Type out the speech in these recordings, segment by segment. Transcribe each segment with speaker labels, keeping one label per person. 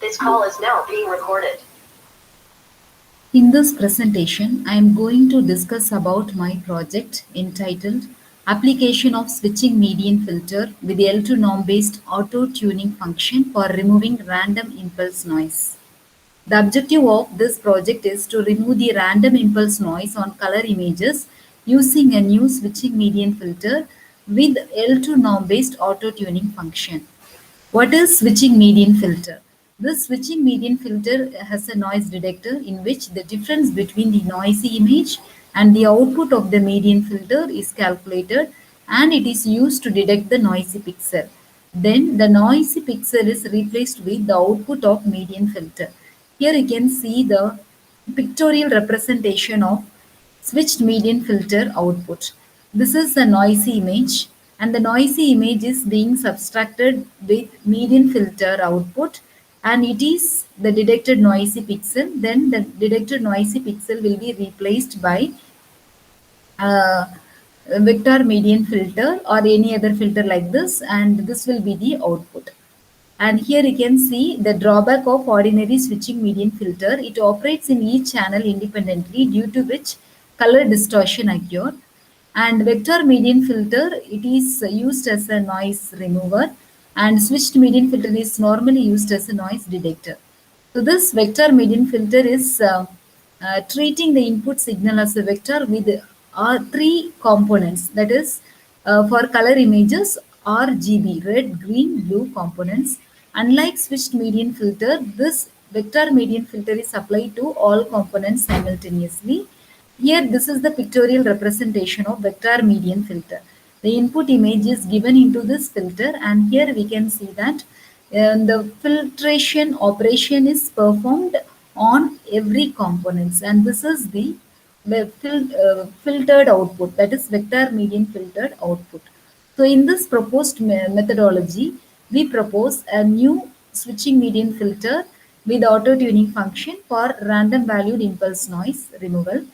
Speaker 1: This call is now being recorded.
Speaker 2: In this presentation, I am going to discuss about my project entitled Application of Switching Median Filter with L2 norm-based auto-tuning function for removing random impulse noise. The objective of this project is to remove the random impulse noise on color images using a new switching median filter with L2 norm-based auto-tuning function. What is switching median filter? This switching median filter has a noise detector in which the difference between the noisy image and the output of the median filter is calculated, and it is used to detect the noisy pixel. Then the noisy pixel is replaced with the output of median filter. Here you can see the pictorial representation of switched median filter output. This is a noisy image, and the noisy image is being subtracted with median filter output, and it is the detected noisy pixel. Then the detected noisy pixel will be replaced by uh, vector median filter or any other filter like this, and this will be the output. And here you can see the drawback of ordinary switching median filter. It operates in each channel independently, due to which color distortion occur. And vector median filter, it is used as a noise remover, and switched median filter is normally used as a noise detector. So this vector median filter is treating the input signal as a vector with three components. That is, for color images, RGB, red, green, blue components. Unlike switched median filter, this vector median filter is applied to all components simultaneously. Here, this is the pictorial representation of vector median filter. The input image is given into this filter, and here we can see that the filtration operation is performed on every components, and this is the filtered output, that is vector median filtered output. So in this proposed methodology, we propose a new switching median filter with auto tuning function for random valued impulse noise removal.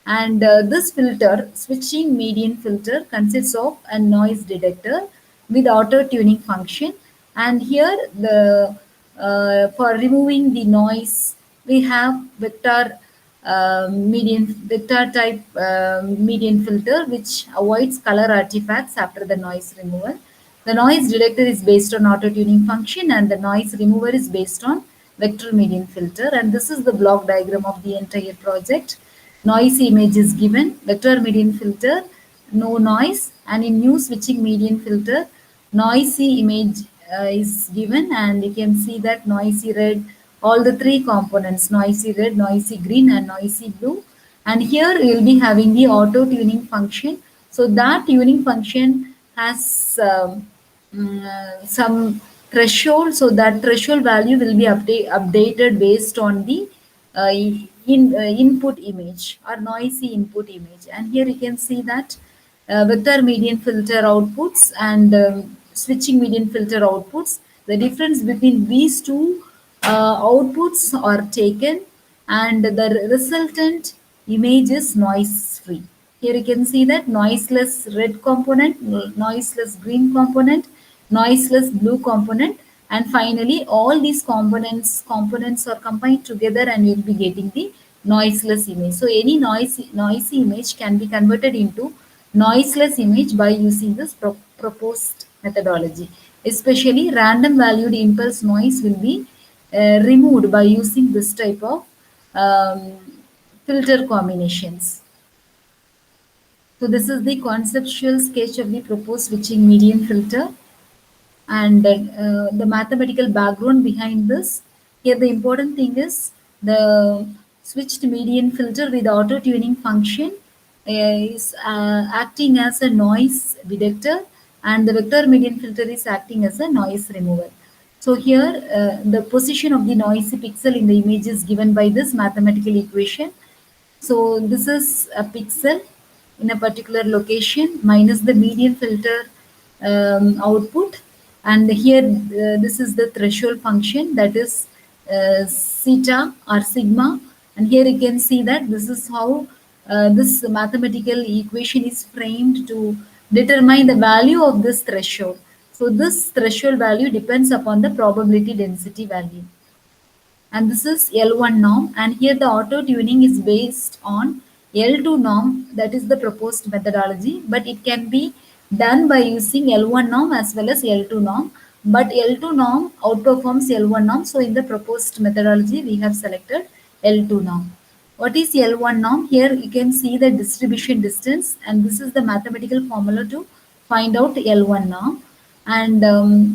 Speaker 2: And this filter, switching median filter, consists of a noise detector with auto tuning function. And here, the for removing the noise, we have vector type median filter, which avoids color artifacts after the noise removal. The noise detector is based on auto tuning function, and the noise remover is based on vector median filter. And this is the block diagram of the entire project. Noisy image is given, vector median filter, no noise, and in new switching median filter, noisy image is given, and you can see that noisy red, all the three components, noisy red, noisy green, and noisy blue. And here we will be having the auto tuning function. So that tuning function has some threshold, so that threshold value will be updated based on the input image or noisy input image. And here you can see that vector median filter outputs and switching median filter outputs, the difference between these two outputs are taken, and the resultant image is noise free. Here you can see that noiseless red component, noiseless green component, noiseless blue component, and finally all these components are combined together, and you'll be getting the noiseless image. So any noisy image can be converted into noiseless image by using this proposed methodology. Especially random valued impulse noise will be removed by using this type of um, filter combinations. So this is the conceptual sketch of the proposed switching median filter, and the mathematical background behind this. Here the important thing is the switched median filter with auto tuning function is acting as a noise detector, and the vector median filter is acting as a noise remover. So here the position of the noisy pixel in the image is given by this mathematical equation. So this is a pixel in a particular location minus the median filter output, and here this is the threshold function, that is theta or sigma. And here you can see that this is how this mathematical equation is framed to determine the value of this threshold. So this threshold value depends upon the probability density value. and this is L1 norm, and here the auto tuning is based on L2 norm, that is the proposed methodology, but it can be done by using L1 norm as well as L2 norm, but L2 norm outperforms L1 norm, so in the proposed methodology we have selected L2 norm. What is L1 norm? Here you can see the distribution distance, and this is the mathematical formula to find out L1 norm, and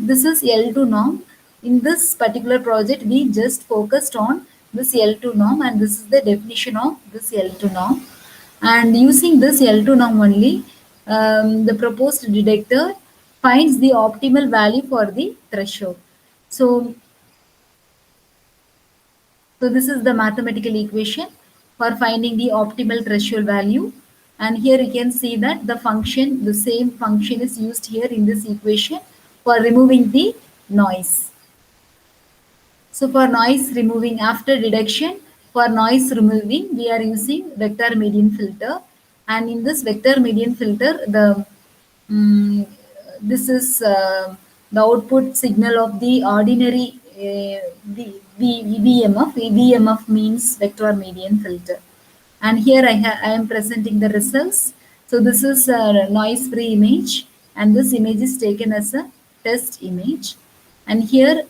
Speaker 2: this is L2 norm. In this particular project, we just focused on this L2 norm, and this is the definition of this L2 norm. And using this L2 norm only, the proposed detector finds the optimal value for the threshold. So this is the mathematical equation for finding the optimal threshold value. And here you can see that the same function is used here in this equation for removing the noise. So for noise removing after deduction, for noise removing, we are using vector median filter. And in this vector median filter, mm, this is the output signal of the ordinary VMF. VMF means vector median filter. And here I am presenting the results. So this is a noise free image, and this image is taken as a test image, and here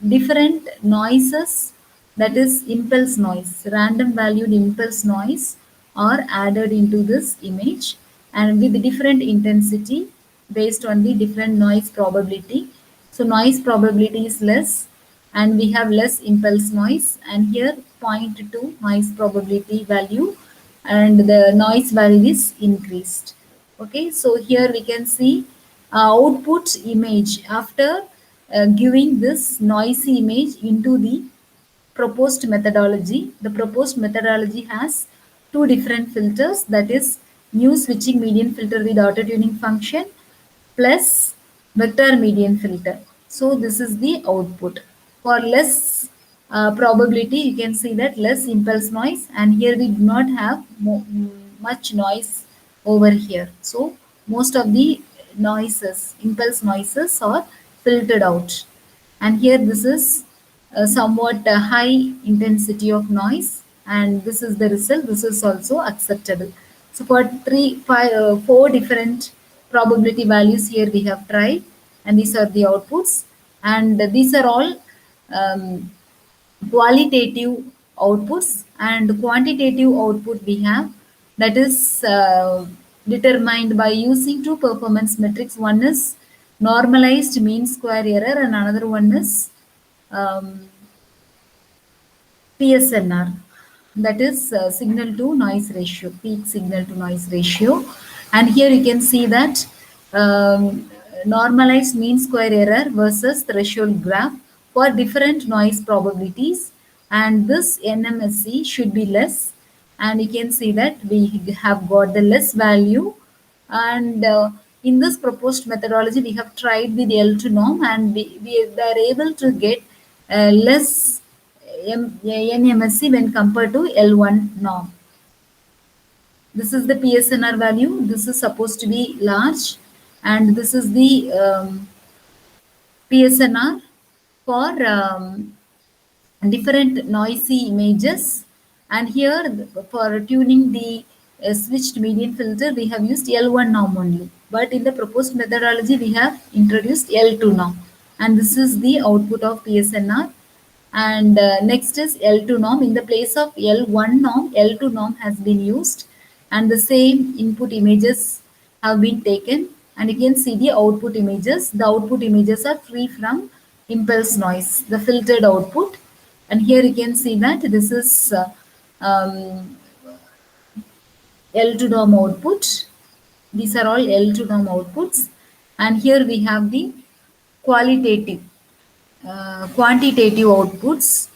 Speaker 2: different noises, that is impulse noise, random valued impulse noise are added into this image, and with different intensity based on the different noise probability. So noise probability is less, and we have less impulse noise, and here 0.2 noise probability value, and the noise value is increased. Okay, so here we can see output image after giving this noisy image into the proposed methodology. The proposed methodology has two different filters, that is new switching median filter with auto tuning function plus vector median filter. So this is the output. For less probability, you can see that less impulse noise, and here we do not have much noise over here. So most of the noises, impulse noises are filtered out. And here this is somewhat high intensity of noise, and this is the result. This is also acceptable. So for four different probability values here we have tried, and these are the outputs, and these are all um, qualitative outputs, and quantitative output we have, that is determined by using two performance metrics. One is normalized mean square error, and another one is um, PSNR, that is signal to noise ratio, peak signal to noise ratio. And here you can see that normalized mean square error versus threshold graph for different noise probabilities, and this NMSE should be less, and you can see that we have got the less value. And in this proposed methodology we have tried with L2 norm, and we are able to get less NMSE when compared to L1 norm. This is the PSNR value. This is supposed to be large, and this is the PSNR for different noisy images. And here for tuning the switched median filter, we have used L1 norm only, but in the proposed methodology we have introduced L2 norm, and this is the output of PSNR. And next is L2 norm. In the place of L1 norm, L2 norm has been used, and the same input images have been taken, and you can see the output images. The output images are free from impulse noise, the filtered output. And here you can see that this is um, L2 norm output. These are all L2 norm outputs, and here we have the qualitative quantitative outputs.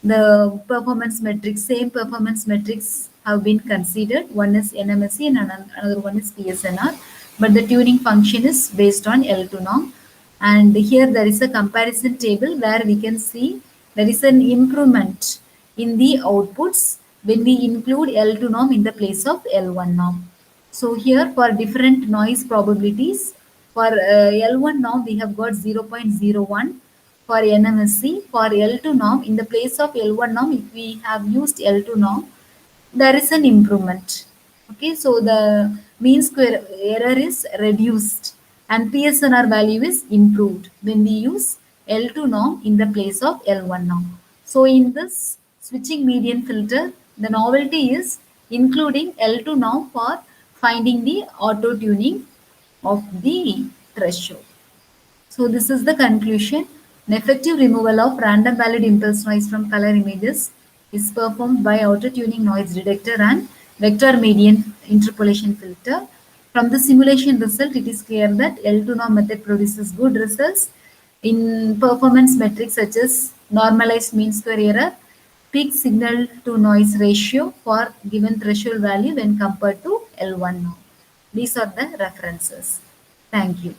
Speaker 2: The performance metrics, same performance metrics have been considered. One is NMSE and another one is PSNR, but the tuning function is based on L2 norm. And here there is a comparison table where we can see there is an improvement in the outputs when we include L2 norm in the place of L1 norm. So here for different noise probabilities, for L1 norm we have got 0.01, for NMSC. For L2 norm, in the place of L1 norm, if we have used L2 norm, there is an improvement. Okay, so the mean square error is reduced and PSNR value is improved when we use L2 norm in the place of L1 norm. So in this switching median filter, the novelty is including L2 norm for finding the auto tuning of the threshold. So this is the conclusion. An effective removal of random valid impulse noise from color images is performed by auto-tuning noise detector and vector median interpolation filter. From the simulation result, it is clear that L2 norm method produces good results in performance metrics such as normalized mean square error, peak signal to noise ratio for given threshold value when compared to L1 norm. These are the references. Thank you.